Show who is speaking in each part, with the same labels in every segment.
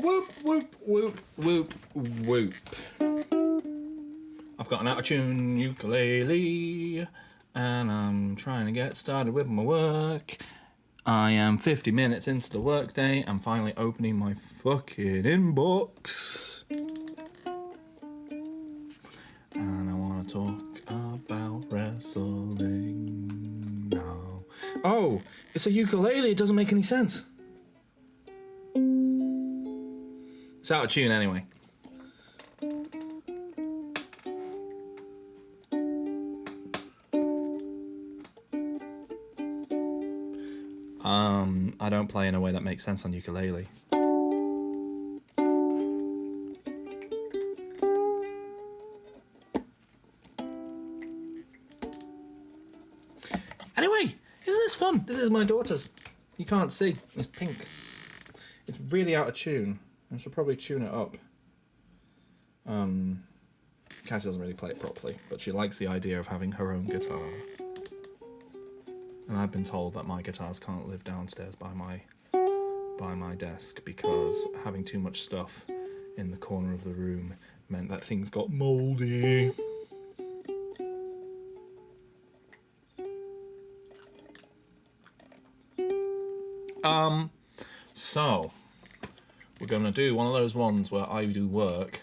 Speaker 1: Whoop, whoop, whoop, whoop, whoop. I've got an out-of-tune ukulele, and I'm trying to get started with my work. I am 50 minutes into the workday. I'm finally opening my fucking inbox. And I want to talk about wrestling now. Oh, it's a ukulele. It doesn't make any sense. It's out of tune anyway. I don't play in a way that makes sense on ukulele. Anyway, isn't this fun? This is my daughter's. You can't see. It's pink. It's really out of tune. I should probably tune it up. Cassie doesn't really play it properly, but she likes the idea of having her own guitar. And I've been told that my guitars can't live downstairs by my desk because having too much stuff in the corner of the room meant that things got mouldy. So we're gonna do one of those ones where I do work,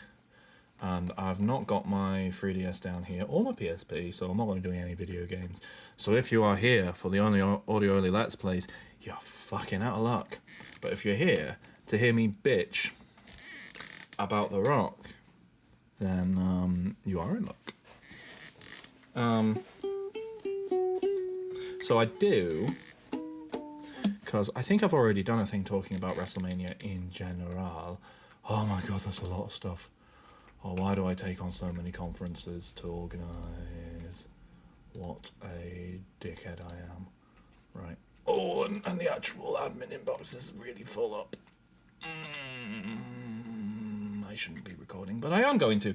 Speaker 1: and I've not got my 3DS down here or my PSP, so I'm not going to be doing any video games. So if you are here for the only audio-only Let's Plays, you're fucking out of luck. But if you're here to hear me bitch about The Rock, then you are in luck. So I do, because I think I've already done a thing talking about Wrestlemania in general. Oh my god, that's a lot of stuff. Oh, why do I take on so many conferences to organise? What a dickhead I am. Right. Oh, and the actual admin inbox is really full up. I shouldn't be recording, but I am going to.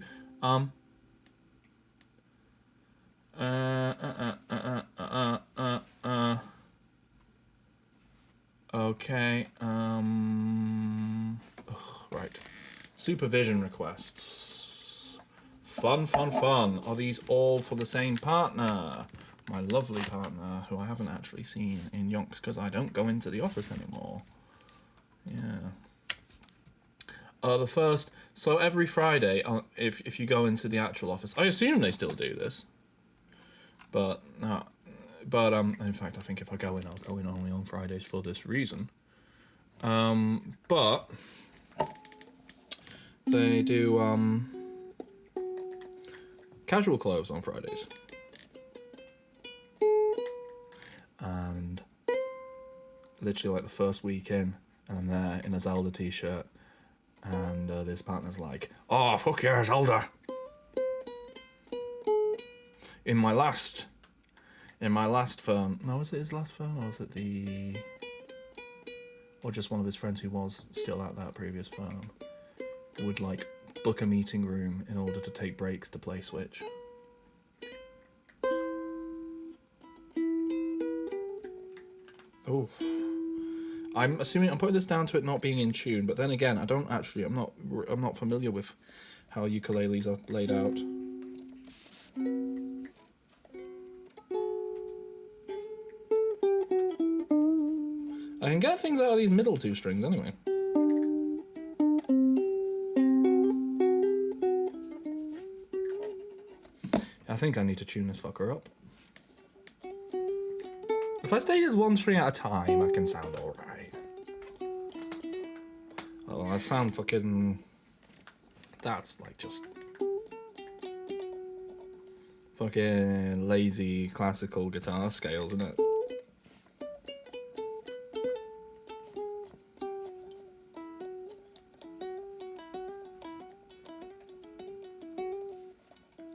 Speaker 1: Okay. Right. Supervision requests. Fun. Are these all for the same partner? My lovely partner, who I haven't actually seen in yonks because I don't go into the office anymore. Yeah. The first, so every Friday, if you go into the actual office, I assume they still do this. But in fact, I think if I go in, I'll go in only on Fridays for this reason. But they do casual clothes on Fridays. And literally like the first week in, and I'm there in a Zelda t-shirt, and this partner's like, "Oh, fuck yeah, Zelda." In my last firm, no, was it his last firm, or was it or just one of his friends who was still at that previous firm, would like book a meeting room in order to take breaks to play Switch. Oh, I'm assuming I'm putting this down to it not being in tune, but then again, I'm not familiar with how ukuleles are laid out. I can get things out of these middle two strings anyway. I think I need to tune this fucker up. If I stay with one string at a time, I can sound alright. Oh, I sound fucking... That's like just... fucking lazy classical guitar scales, isn't it?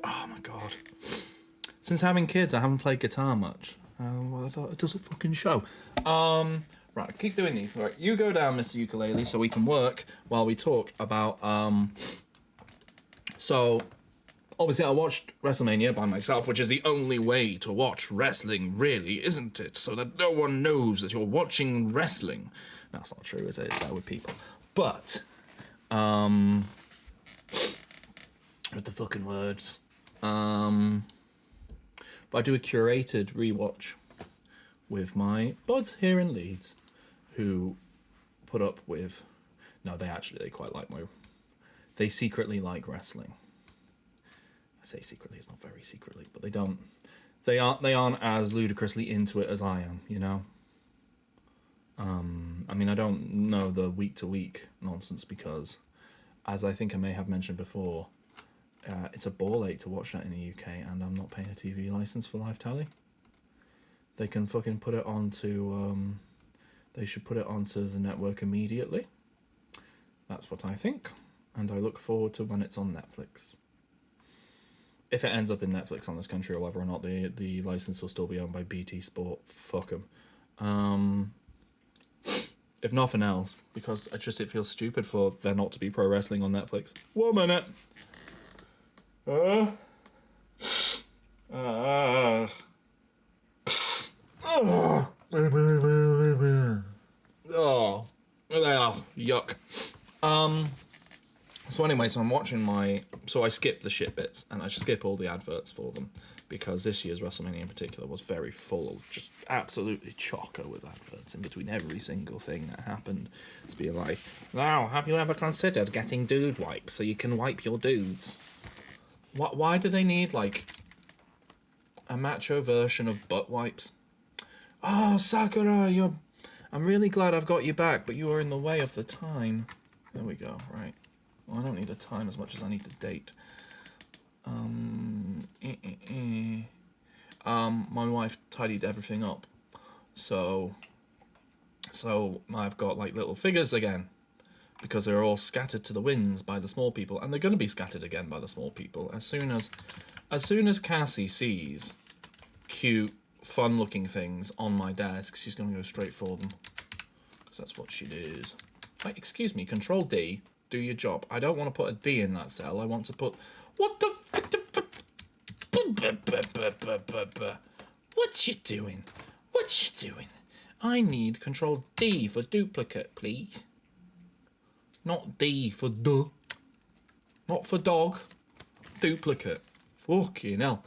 Speaker 1: Oh my god. Since having kids, I haven't played guitar much. Well, I thought it does a fucking show. Right, keep doing these. Right, you go down, Mr. Ukulele, so we can work while we talk about, So, obviously I watched Wrestlemania by myself, which is the only way to watch wrestling, really, isn't it? So that no one knows that you're watching wrestling. That's not true, is it? It's that with people. But, With the fucking words. But I do a curated rewatch with my buds here in Leeds, who put up with. No, they quite like They secretly like wrestling. I say secretly, it's not very secretly, but they don't. They aren't as ludicrously into it as I am, you know. I mean, I don't know the week to week nonsense because, as I think I may have mentioned before, it's a ball ache to watch that in the UK, and I'm not paying a TV license for live tally. They can fucking put it onto. They should put it onto the network immediately. That's what I think, and I look forward to when it's on Netflix. If it ends up in Netflix on this country, or whether or not the license will still be owned by BT Sport, fuck them. If nothing else, because it feels stupid for there not to be pro wrestling on Netflix. 1 minute. Oh, yuck. So anyway, so I'm watching so I skip the shit bits, and I skip all the adverts for them, because this year's WrestleMania in particular was very full of just absolutely chocker with adverts in between every single thing that happened. It's being like, now, have you ever considered getting dude wipes so you can wipe your dudes? Why do they need, like, a macho version of butt wipes? Oh, Sakura, I'm really glad I've got you back, but you were in the way of the time. There we go, right. Well, I don't need the time as much as I need the date. My wife tidied everything up, so I've got like little figures again, because they're all scattered to the winds by the small people, and they're going to be scattered again by the small people as soon as Cassie sees cute, fun-looking things on my desk. She's going to go straight for them, because that's what she does. Like, excuse me, Control D. Do your job. I don't want to put a D in that cell. I want to put... What the... What you doing? What you doing? I need Control D for duplicate, please. Not D for duh. Not for dog. Duplicate. Fucking hell.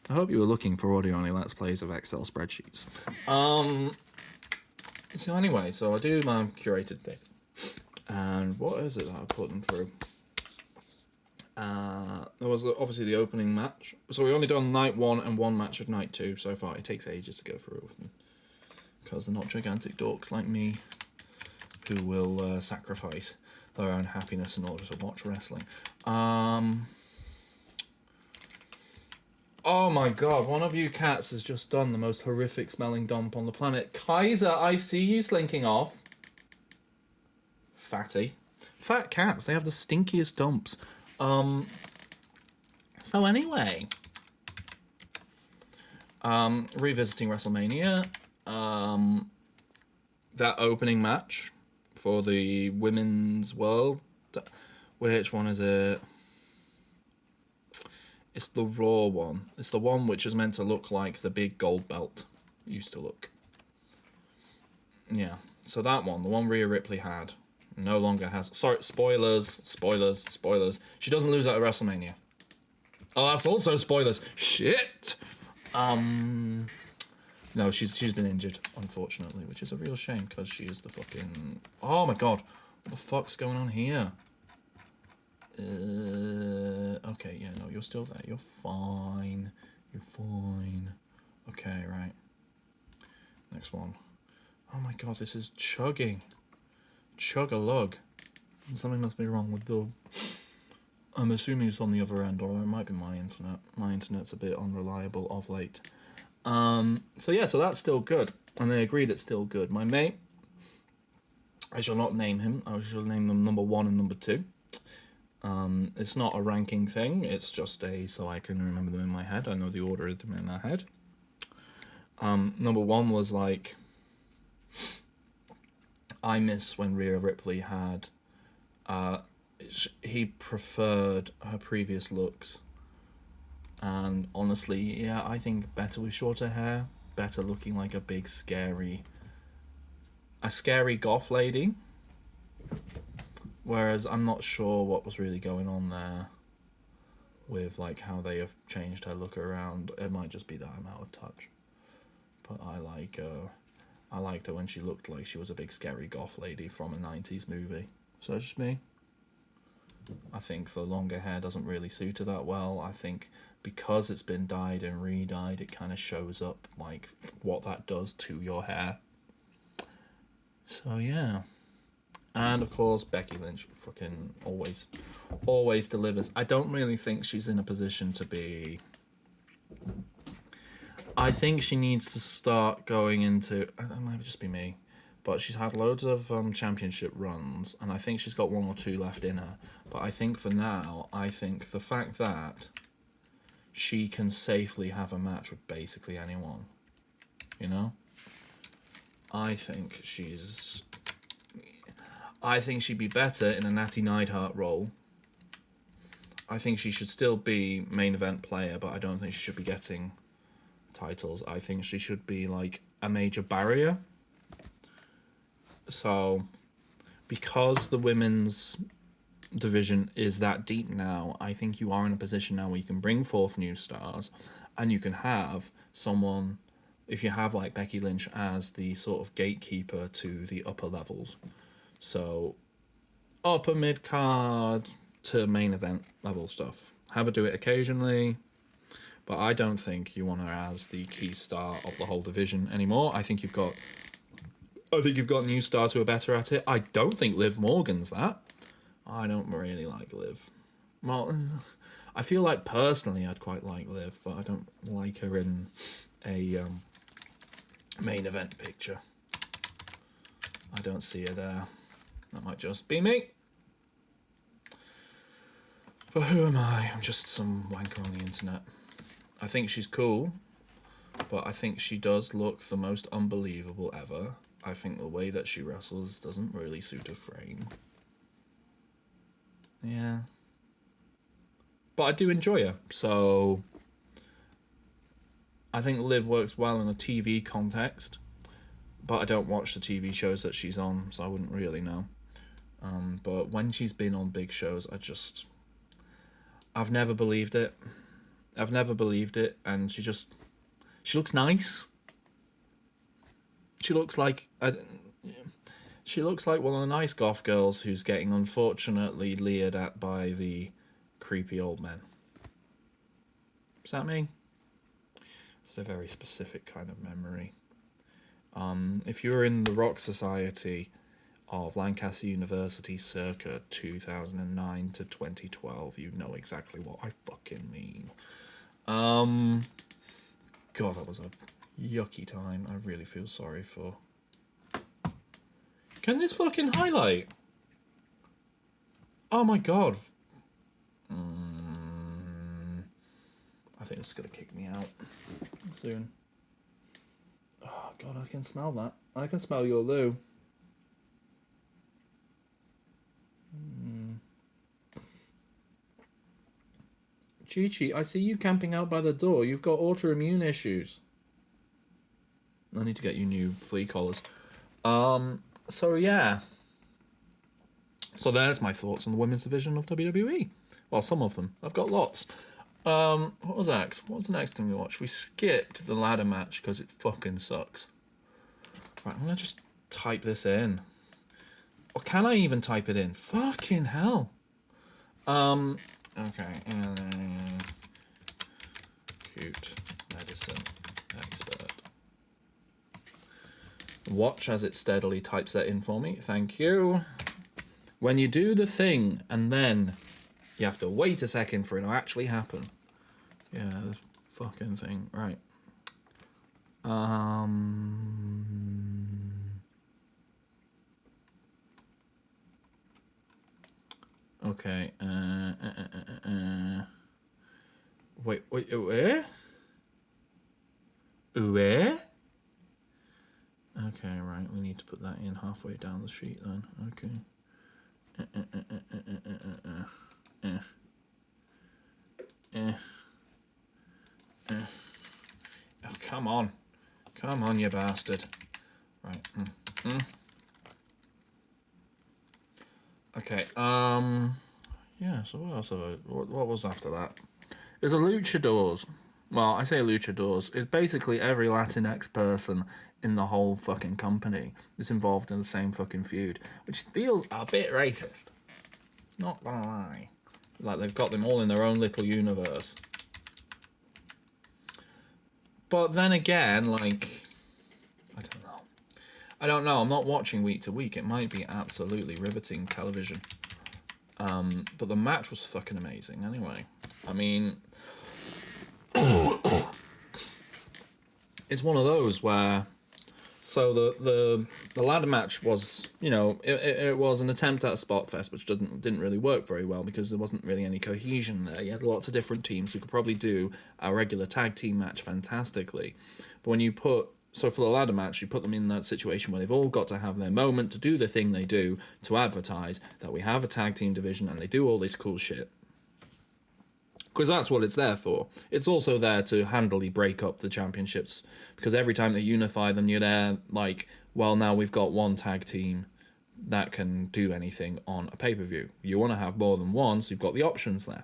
Speaker 1: I hope you were looking for audio-only Let's Plays of Excel spreadsheets. So anyway, so I do my curated thing. And what is it that I put them through? There was obviously the opening match. So we only done night 1 and 1 match of night 2 so far. It takes ages to go through with them, because they're not gigantic dorks like me, who will sacrifice their own happiness in order to watch wrestling. Oh my god, one of you cats has just done the most horrific smelling dump on the planet. Kaiser, I see you slinking off. Fatty. Fat cats, they have the stinkiest dumps. So anyway, revisiting WrestleMania, that opening match for the Women's World, which one is it? It's the Raw one. It's the one which is meant to look like the big gold belt used to look. Yeah, so that one, the one Rhea Ripley had, no longer has... Sorry, spoilers. She doesn't lose at WrestleMania. Oh, that's also spoilers. Shit! No, she's been injured, unfortunately, which is a real shame, because she is the fucking... Oh my god, what the fuck's going on here? Okay, yeah, no, you're still there. You're fine. You're fine. Okay, right. Next one. Oh my god, this is chugging. Chug-a-lug. Something must be wrong with the... I'm assuming it's on the other end, or it might be my internet. My internet's a bit unreliable of late. So yeah, so that's still good. And they agreed it's still good. My mate, I shall not name him. I shall name them number 1 and number 2. It's not a ranking thing. It's just so I can remember them in my head. I know the order of them in my head. Number 1 was like... I miss when Rhea Ripley had... he preferred her previous looks. And honestly, yeah, I think better with shorter hair. Better looking like a big scary... A scary goth lady. Whereas I'm not sure what was really going on there with like how they have changed her look around. It might just be that I'm out of touch. But I liked her when she looked like she was a big scary goth lady from a 90s movie. So it's just me. I think the longer hair doesn't really suit her that well. I think because it's been dyed and re-dyed, it kind of shows up like what that does to your hair. So yeah. And of course, Becky Lynch fucking always delivers. I don't really think she's in a position to be... I think she needs to start going into... It might just be me. But she's had loads of championship runs, and I think she's got 1 or 2 left in her. But I think for now, I think the fact that she can safely have a match with basically anyone, you know? I think she'd be better in a Natty Neidhart role. I think she should still be main event player, but I don't think she should be getting titles. I think she should be like a major barrier. So, because the women's division is that deep now, I think you are in a position now where you can bring forth new stars, and you can have someone, if you have like Becky Lynch as the sort of gatekeeper to the upper levels. So, upper mid card to main event level stuff. Have her do it occasionally, but I don't think you want her as the key star of the whole division anymore. I think you've got new stars who are better at it. I don't think Liv Morgan's that. I don't really like Liv. Well, I feel like personally I'd quite like Liv, but I don't like her in a main event picture. I don't see her there. That might just be me. But who am I? I'm just some wanker on the internet. I think she's cool, but I think she does look the most unbelievable ever. I think the way that she wrestles doesn't really suit her frame. Yeah. But I do enjoy her, so... I think Liv works well in a TV context, but I don't watch the TV shows that she's on, so I wouldn't really know. But when she's been on big shows, I've never believed it. And she looks nice. She looks like one of the nice goth girls who's getting unfortunately leered at by the creepy old men. Is that me? It's a very specific kind of memory. If you were in the Rock Society of Lancaster University circa 2009 to 2012, you know exactly what I fucking mean. God, that was a yucky time. I really feel sorry for... Can this fucking highlight? Oh my god. I think it's gonna kick me out soon. Oh god, I can smell that. I can smell your loo. Chi-Chi, I see you camping out by the door. You've got autoimmune issues. I need to get you new flea collars. So yeah. So there's my thoughts on the women's division of WWE. Well, some of them. I've got lots. What was next? What was the next thing we watched? We skipped the ladder match because it fucking sucks. Right, I'm gonna just type this in. Or can I even type it in? Fucking hell. Okay. Cute medicine expert. Watch as it steadily types that in for me. Thank you. When you do the thing and then you have to wait a second for it to actually happen. Yeah, the fucking thing. Right. Okay. Wait, where? Where? Okay, right. We need to put that in halfway down the sheet then. Okay. Oh, come on. Come on, you bastard. Right. Okay. Yeah. So what else? What was after that? There's a luchadors. Well, I say luchadors. It's basically every Latinx person in the whole fucking company is involved in the same fucking feud, which feels a bit racist. Not gonna lie. Like they've got them all in their own little universe. But then again, like, I don't know. I don't know. I'm not watching week to week. It might be absolutely riveting television. But the match was fucking amazing anyway. I mean, it's one of those where so the ladder match was, you know, it was an attempt at a spot fest, which didn't really work very well because there wasn't really any cohesion there. You had lots of different teams who could probably do a regular tag team match fantastically, but when you put so for the ladder match, you put them in that situation where they've all got to have their moment to do the thing they do to advertise that we have a tag team division and they do all this cool shit. Because that's what it's there for. It's also there to handily break up the championships. Because every time they unify them, you're there like, well, now we've got one tag team that can do anything on a pay-per-view. You want to have more than one, so you've got the options there.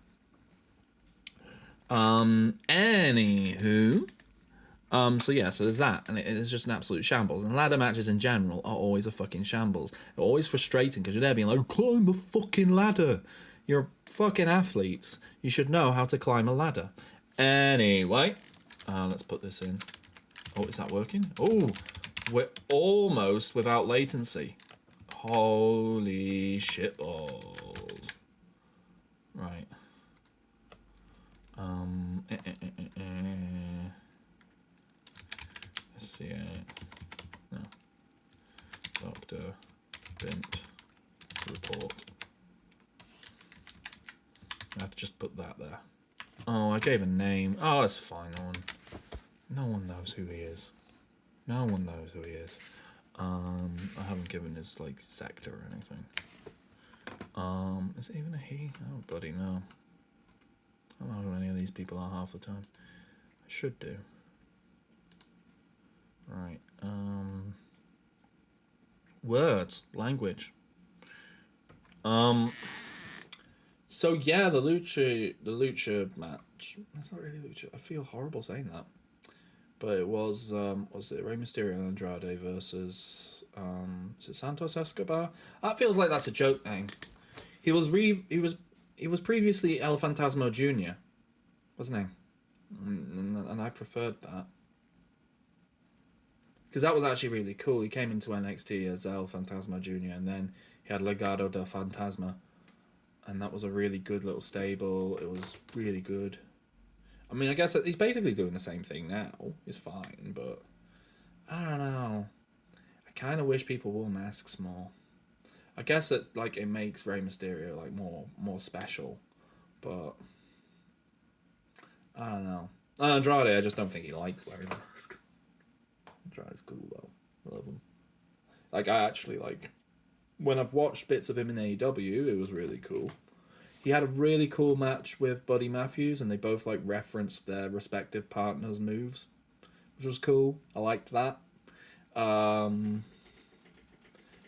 Speaker 1: Anywho. So yeah, so there's that, and it's just an absolute shambles. And ladder matches in general are always a fucking shambles. They're always frustrating because you're there being like, climb the fucking ladder. You're fucking athletes. You should know how to climb a ladder. Anyway, let's put this in. Oh, is that working? Oh, we're almost without latency. Holy shit balls. Right. See no. Dr. Bint report. I have to just put that there. Oh, I gave a name. Oh, it's fine. No one knows who he is. No one knows who he is. I haven't given his like sector or anything. Is it even a he? Oh, bloody no. I don't know who any of these people are half the time. I should do. Right. Words, language. So yeah, the lucha match. That's not really lucha. I feel horrible saying that, but it was it Rey Mysterio and Andrade versus is it Santos Escobar? That feels like that's a joke name. He was previously El Fantasma Jr. What's his name? And I preferred that. Because that was actually really cool. He came into NXT as El Fantasma Jr. and then he had Legado del Fantasma. And that was a really good little stable. It was really good. I mean, I guess he's basically doing the same thing now. It's fine, but I don't know. I kind of wish people wore masks more. I guess that like it makes Rey Mysterio like more special, but I don't know. Andrade, I just don't think he likes wearing masks. Andrade's cool though. I love him. Like I actually like when I've watched bits of him in AEW, it was really cool. He had a really cool match with Buddy Matthews, and they both like referenced their respective partners' moves, which was cool. I liked that.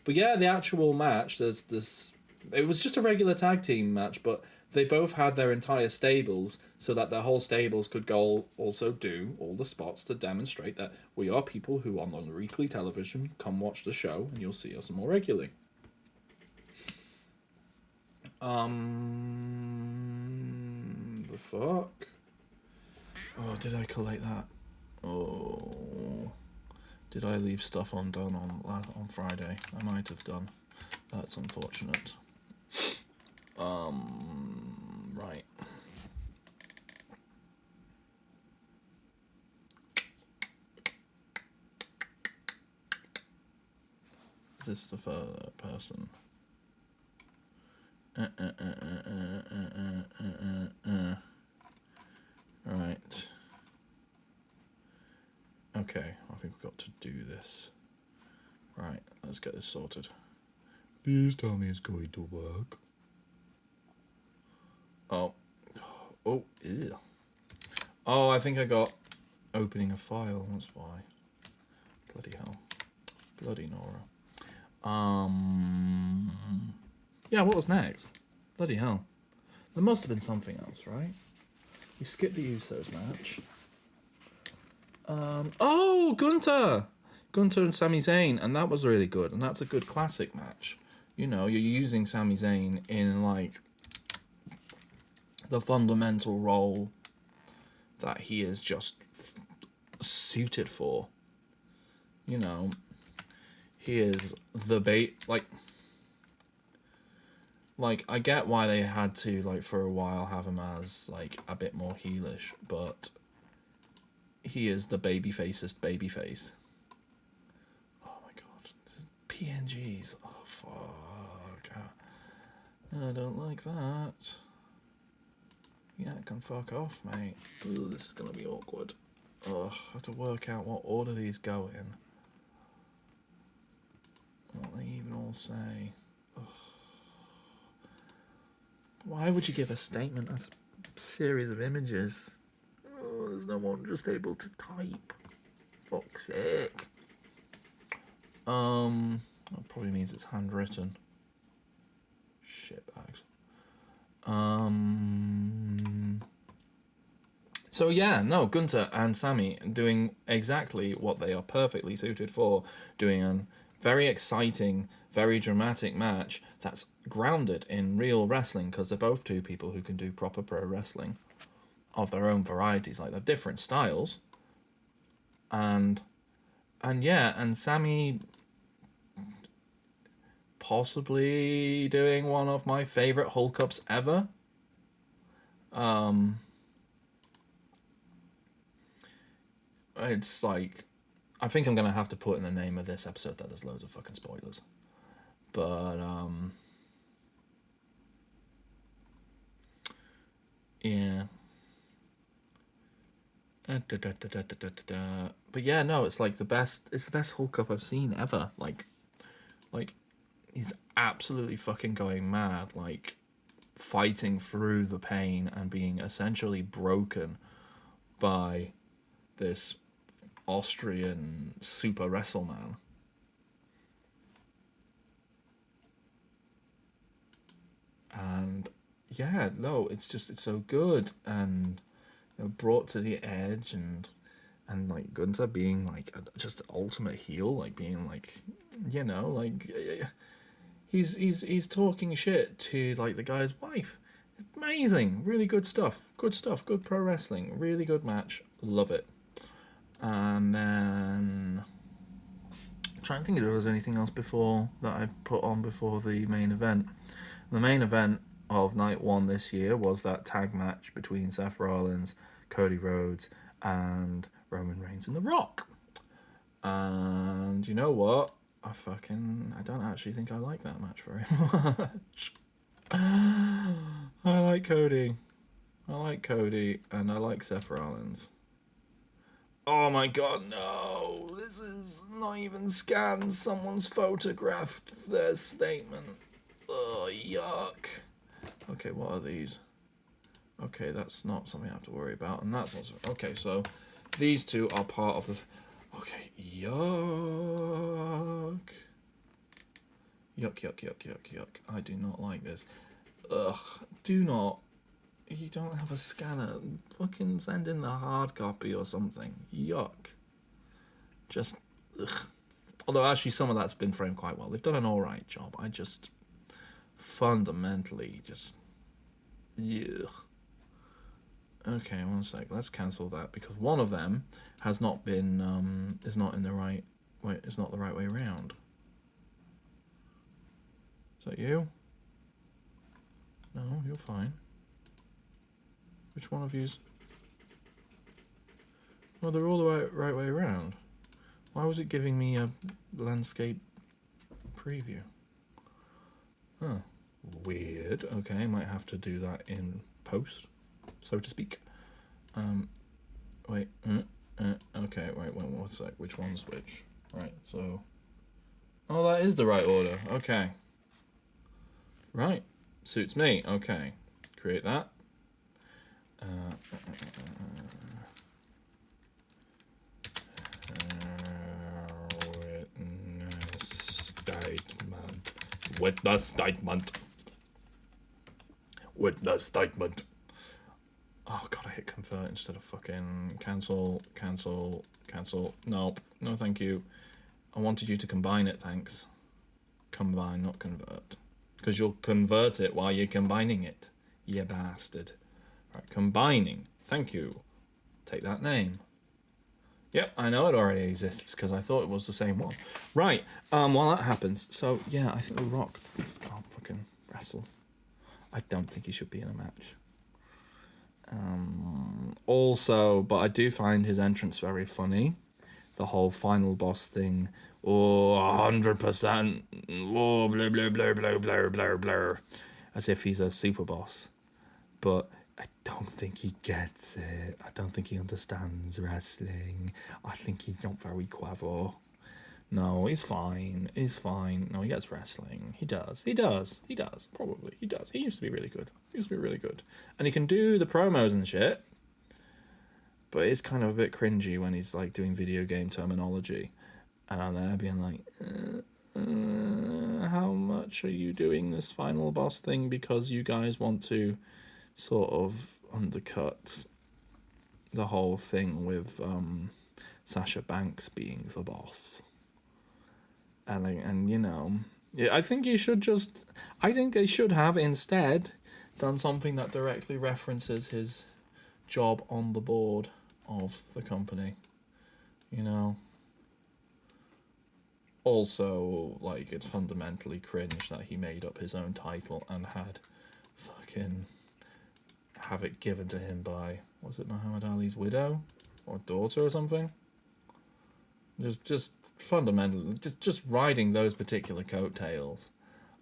Speaker 1: But yeah, the actual match, there's this. It was just a regular tag team match, but they both had their entire stables so that their whole stables could go also do all the spots to demonstrate that we are people who on weekly television come watch the show and you'll see us more regularly. The fuck? Oh, did I collate that? Oh, did I leave stuff undone on Friday? I might have done. That's unfortunate. Right. Is this the third person? Right. Okay, I think we've got to do this. Right, let's get this sorted. Please tell me it's going to work. Oh. Oh, ew. Oh, I think I got opening a file, that's why. Bloody hell. Bloody Nora. Yeah, what was next? Bloody hell. There must have been something else, right? We skipped the Usos match. Oh, Gunter! Gunter and Sami Zayn, and that was really good, and that's a good classic match. You know, you're using Sami Zayn in, like, the fundamental role that he is just suited for. You know, he is the bait, like, I get why they had to, like, for a while have him as, like, a bit more heelish, but he is the babyfacest babyface. Oh my god. PNGs. Oh, fuck. I don't like that. Yeah, it can fuck off, mate. Ooh, this is gonna be awkward. Ugh, I have to work out what order these go in. What they even all say. Ugh. Why would you give a statement that's a series of images? Oh, there's no one just able to type. Fuck's sake. That probably means it's handwritten. Shitbags. So yeah, no, Gunter and Sami doing exactly what they are perfectly suited for, doing a very exciting, very dramatic match that's grounded in real wrestling, because they're both two people who can do proper pro wrestling of their own varieties, like they're different styles. And yeah, and Sami possibly doing one of my favorite Hulk ups ever. It's like, I think I'm gonna have to put in the name of this episode that there's loads of fucking spoilers. But yeah. But yeah, no, it's like the best. It's the best Hulk up I've seen ever. Like he's absolutely fucking going mad. Like fighting through the pain and being essentially broken by this Austrian super wrestleman. And yeah, no, it's so good, and you know, brought to the edge, and like Gunther being like just ultimate heel, like being like, you know, like he's talking shit to like the guy's wife. Amazing, really good stuff, good pro wrestling, really good match, love it. And then I'm trying to think if there was anything else before that I put on before the main event. The main event of night one this year was that tag match between Seth Rollins, Cody Rhodes, and Roman Reigns and The Rock. And you know what? I don't actually think I like that match very much. I like Cody. And I like Seth Rollins. Oh my god, no! This is not even scanned. Someone's photographed their statement. Oh, yuck. Okay, what are these? Okay, that's not something I have to worry about, and that's not... Okay, so these two are part of the... Okay, yuck. Yuck. I do not like this. Ugh, do not. You don't have a scanner. Fucking send in the hard copy or something. Yuck. Just... Ugh. Although actually some of that's been framed quite well. They've done an alright job. I just... fundamentally just... Ugh. Okay, one sec. Let's cancel that because one of them has not been is not in the right way. It's not the right way around. Is that you? No, you're fine. Which one of you's? Well, they're all the right way around. Why was it giving me a landscape preview? Huh. Weird. Okay, might have to do that in post, so to speak. Wait. Okay, wait, one sec. Which one's which? Right, so... Oh, that is the right order. Okay. Right. Suits me. Okay. Create that. Witness statement. Witness statement. Oh god, I hit convert instead of fucking cancel. Nope, no thank you. I wanted you to combine it, thanks. Combine, not convert. Because you'll convert it while you're combining it. You bastard. Right, combining. Thank you. Take that name. Yep, I know it already exists because I thought it was the same one. Right, while that happens, so yeah, I think we rocked. This can't fucking wrestle. I don't think he should be in a match. Also, but I do find his entrance very funny. The whole final boss thing. Oh, 100%. Oh, blah, blah, blah, blah, blah, blah, blah. As if he's a super boss. But I don't think he gets it. I don't think he understands wrestling. I think he's not very clever. No, he's fine. He's fine. No, he gets wrestling. He does. Probably. He does. He used to be really good. And he can do the promos and shit. But it's kind of a bit cringy when he's like doing video game terminology. And I'm there being like, how much are you doing this final boss thing because you guys want to sort of undercut the whole thing with Sasha Banks being the boss? And you know, yeah, I think they should have instead done something that directly references his job on the board of the company, you know. Also, like, it's fundamentally cringe that he made up his own title and had fucking have it given to him by, was it Muhammad Ali's widow or daughter or something? Just fundamentally, just riding those particular coattails.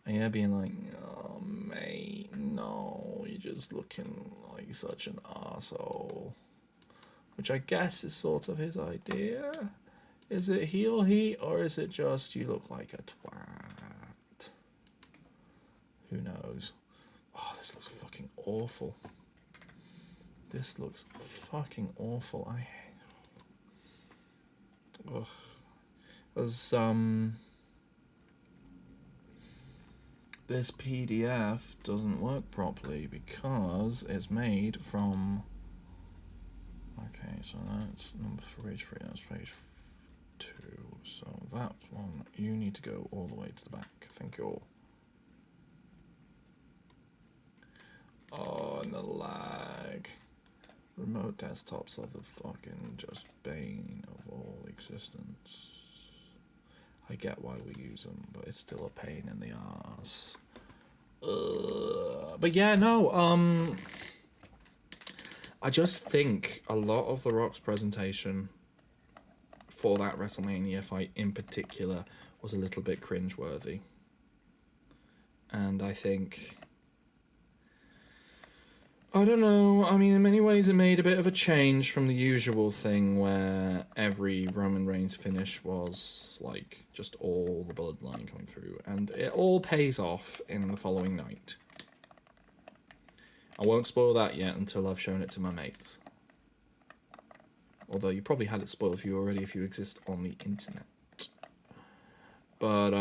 Speaker 1: And yeah, being like, oh mate, no, you're just looking like such an arsehole. Which I guess is sort of his idea. Is it heel heat, or is it just you look like a twat? Who knows? Oh, this looks fucking awful. Ugh. As this PDF doesn't work properly because it's made from. Okay, so that's number 3, that's page 2. So that one, you need to go all the way to the back. Thank you. Oh, and the lag. Remote desktops are the fucking just bane of all existence. I get why we use them, but it's still a pain in the ass. But yeah, no, I just think a lot of The Rock's presentation for that WrestleMania fight in particular was a little bit cringeworthy. And I think, I don't know, I mean, in many ways it made a bit of a change from the usual thing where every Roman Reigns finish was like just all the bloodline coming through, and it all pays off in the following night. I won't spoil that yet until I've shown it to my mates. Although you probably had it spoiled for you already if you exist on the internet. But,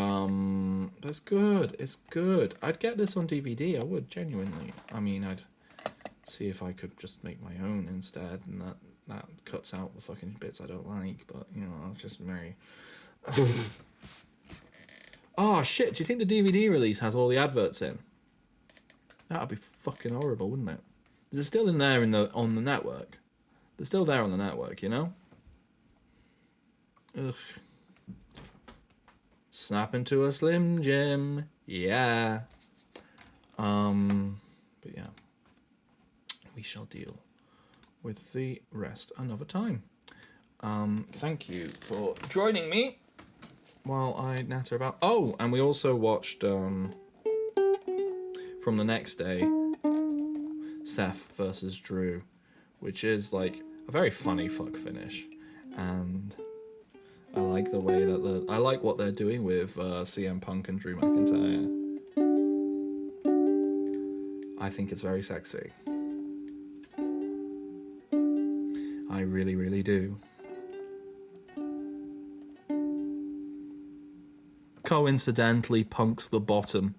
Speaker 1: that's good. It's good. I'd get this on DVD. I would, genuinely. I mean, I'd see if I could just make my own instead, and that cuts out the fucking bits I don't like, but, you know, it's just very... Oh, shit, do you think the DVD release has all the adverts in? That'd be fucking horrible, wouldn't it? Is it still in there on the network? They're still there on the network, you know? Ugh. Snap into a Slim Jim. Yeah. But yeah. We shall deal with the rest another time. Thank you for joining me while I natter about. Oh, and we also watched from the next day, Seth versus Drew, which is like a very funny fuck finish, and I like the way that I like what they're doing with CM Punk and Drew McIntyre. I think it's very sexy. I really, really do. Coincidentally, Punk's the bottom.